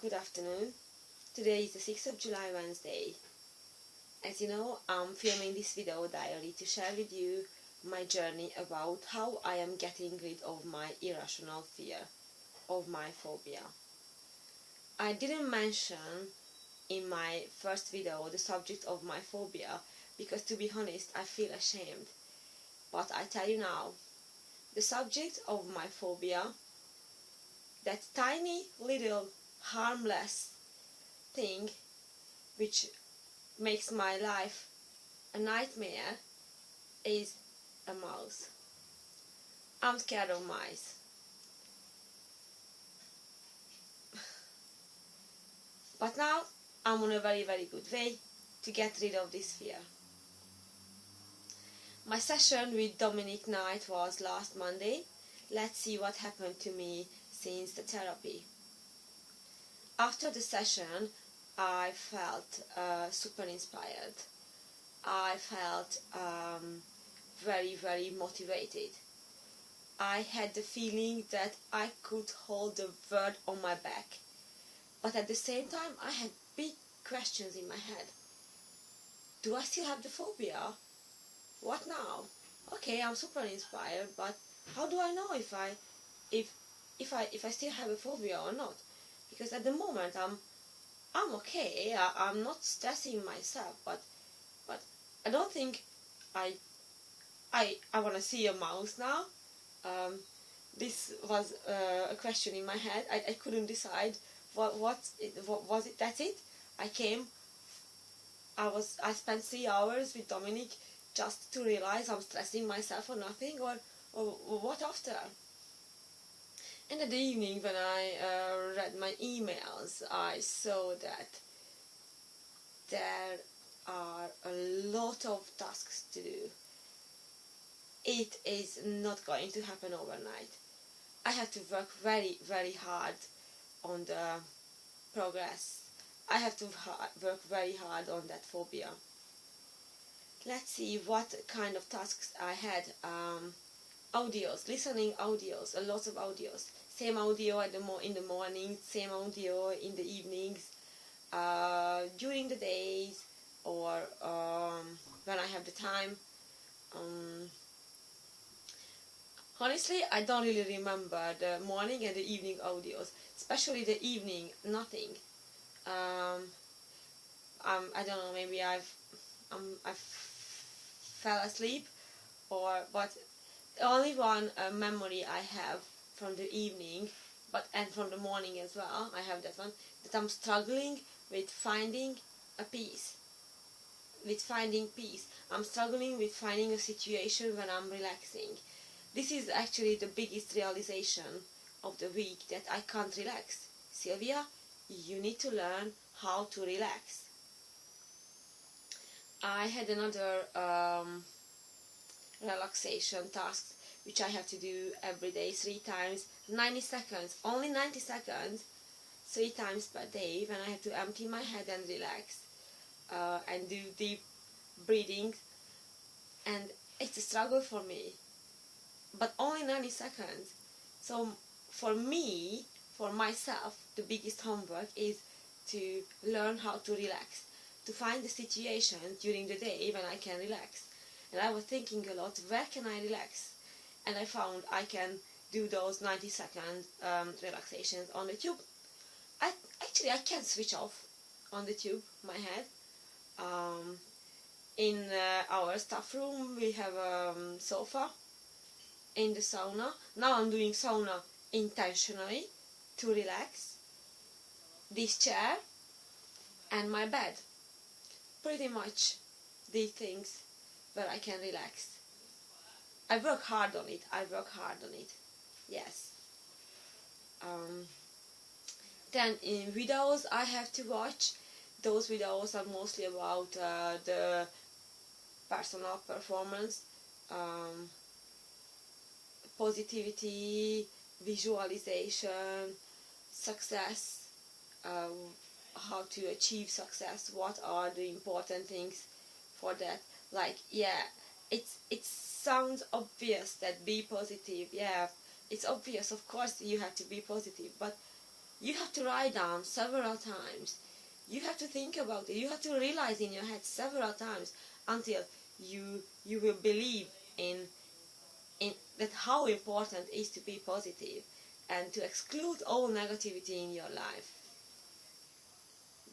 Good afternoon. Today is the 6th of July, Wednesday. As you know, I'm filming this video diary to share with you my journey about how I am getting rid of my irrational fear, of my phobia. I didn't mention in my first video the subject of my phobia because, to be honest, I feel ashamed. But I tell you now, the subject of my phobia, that tiny little harmless thing which makes my life a nightmare, is a mouse. I'm scared of mice. But now I'm on a very good way to get rid of this fear. My session with Dominic Knight was last Monday. Let's see what happened to me since the therapy. After the session, I felt super inspired. I felt very motivated. I had the feeling that I could hold the world on my back. But at the same time, I had big questions in my head. Do I still have the phobia? What now? Okay, I'm super inspired, but how do I know if I still have a phobia or not? Because at the moment I'm okay. I'm not stressing myself, but I don't think I want to see a mouse now. This was a question in my head. I couldn't decide what was it. That's it. I spent 3 hours with Dominic just to realize I'm stressing myself for nothing, or what after? And at the evening, when I read my emails, I saw that there are a lot of tasks to do. It is not going to happen overnight. I have to work very hard on the progress. I have to work very hard on that phobia. Let's see what kind of tasks I had. Audios, listening audios, a lot of audios. Same audio in the morning, same audio in the evenings, during the days, or when I have the time. Honestly, I don't really remember the morning and the evening audios, especially the evening, nothing. I don't know, maybe I fell asleep, but the only one memory I have from the evening, and from the morning as well, I have that one, that I'm struggling with finding a peace. I'm struggling with finding a situation when I'm relaxing. This is actually the biggest realization of the week, that I can't relax. Sylvia, you need to learn how to relax. I had another relaxation task which I have to do every day, 3 times, 90 seconds, only 90 seconds, 3 times per day, when I have to empty my head and relax, and do deep breathing. And it's a struggle for me, but only 90 seconds. So for me, for myself, the biggest homework is to learn how to relax, to find the situation during the day when I can relax. And I was thinking a lot, where can I relax? And I found I can do those 90-second relaxations on the tube. I can switch off on the tube my head. In our staff room we have a sofa. In the sauna, now I'm doing sauna intentionally to relax. This chair and my bed, pretty much these things where I can relax. I work hard on it, yes. Then in videos I have to watch, those videos are mostly about the personal performance, positivity, visualization, success, how to achieve success, what are the important things for that. Like, yeah, it sounds obvious that be positive, yeah, it's obvious, of course you have to be positive, but You have to write down several times. You have to think about it. You have to realize in your head several times until you will believe in that how important it is to be positive and to exclude all negativity in your life.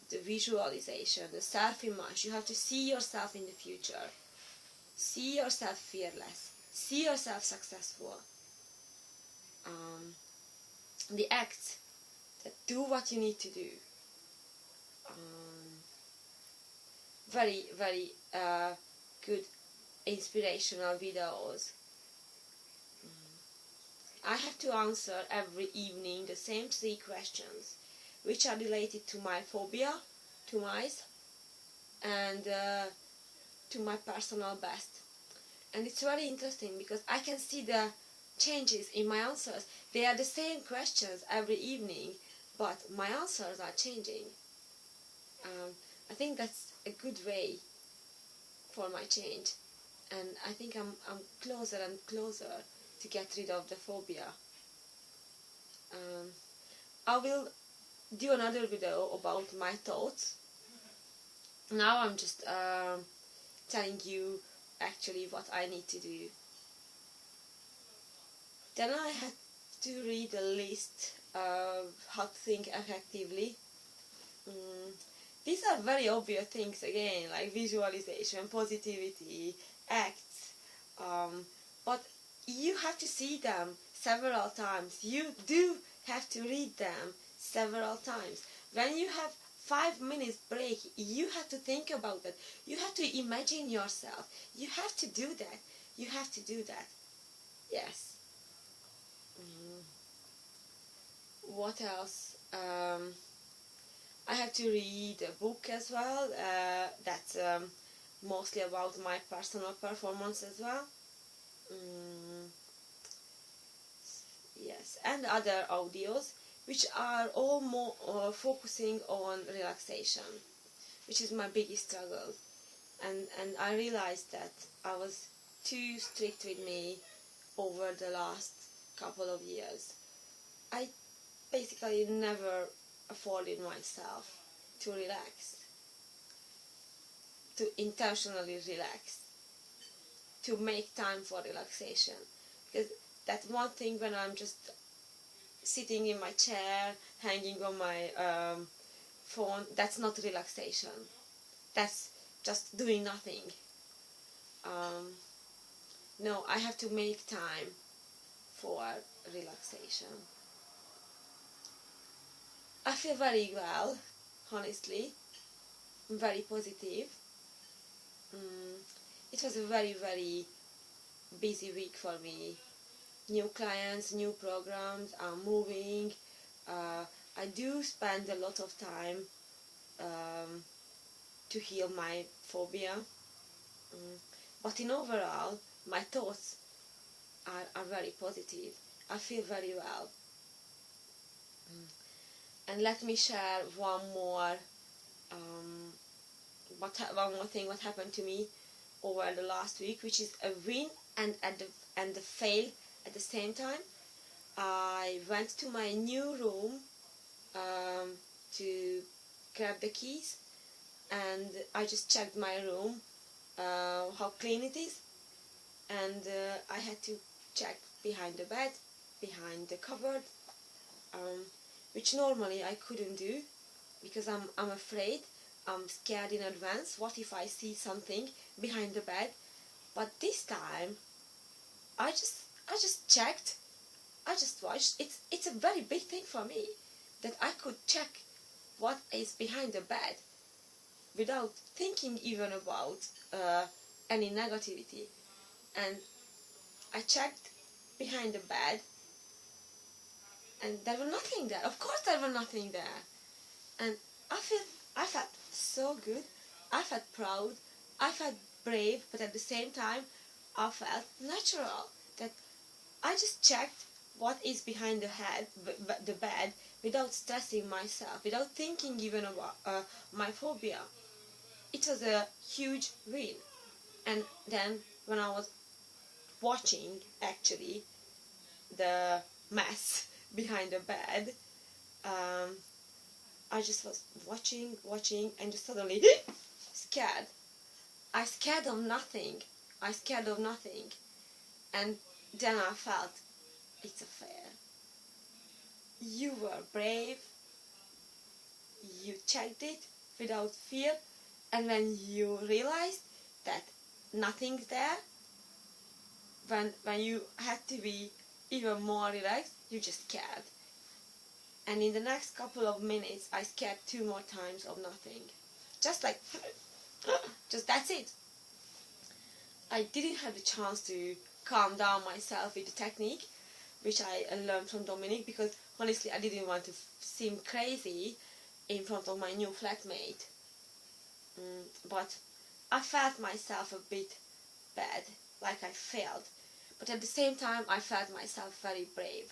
The visualization, the self-image. You have to see yourself in the future. See yourself fearless. See yourself successful. The acts that do what you need to do. Very, very good inspirational videos. I have to answer every evening the same 3 questions, which are related to my phobia, to mice, and to my personal best. And it's very interesting because I can see the changes in my answers. They are the same questions every evening, but my answers are changing. I think that's a good way for my change, and I think I'm closer and closer to get rid of the phobia. I will do another video about my thoughts. Now I'm just telling you actually what I need to do. Then I had to read a list of how to think effectively. These are very obvious things again, like visualization, positivity, acts, but you have to see them several times. You do have to read them several times. When you have 5 minutes break, you have to think about that. You have to imagine yourself. You have to do that. You have to do that. Yes. What else? I have to read a book as well. That's mostly about my personal performance as well. Yes, and other audios, which are all more focusing on relaxation, which is my biggest struggle. And I realized that I was too strict with me over the last couple of years. I basically never afforded myself to relax, to intentionally relax, to make time for relaxation. Because that's one thing when I'm just sitting in my chair, hanging on my phone, that's not relaxation. That's just doing nothing. No, I have to make time for relaxation. I feel very well, honestly. I'm very positive. It was a very, very busy week for me. New clients, new programs, I'm moving. I do spend a lot of time to heal my phobia. But in overall, my thoughts are very positive. I feel very well. And let me share one more thing what happened to me over the last week, which is a win and the fail at the same time. I went to my new room to grab the keys, and I just checked my room, how clean it is, and I had to check behind the bed, behind the cupboard, which normally I couldn't do because I'm afraid. I'm scared in advance. What if I see something behind the bed? But this time, I just checked. I just watched. It's a very big thing for me that I could check what is behind the bed without thinking even about any negativity. And I checked behind the bed, and there was nothing there. Of course, there was nothing there. And I felt so good. I felt proud. I felt brave, but at the same time, I felt natural. That I just checked what is behind the bed without stressing myself, without thinking even about my phobia. It was a huge win. And then when I was watching actually the mess behind the bed, um, I just was watching, and just suddenly scared. I scared of nothing. I scared of nothing. And then I felt, it's a fair. You were brave. You checked it without fear. And when you realized that nothing's there, when you had to be even more relaxed, you just scared. And in the next couple of minutes, I scared 2 more times of nothing. Just like, just that's it. I didn't have the chance to calm down myself with the technique, which I learned from Dominic, because honestly I didn't want to seem crazy in front of my new flatmate. But I felt myself a bit bad, like I failed. But at the same time, I felt myself very brave.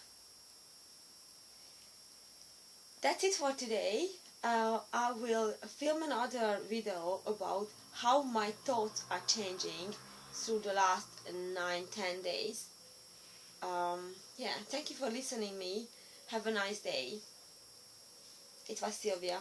That's it for today. I will film another video about how my thoughts are changing through the last 9-10 days. Yeah, thank you for listening me. Have a nice day. It was Sylvia.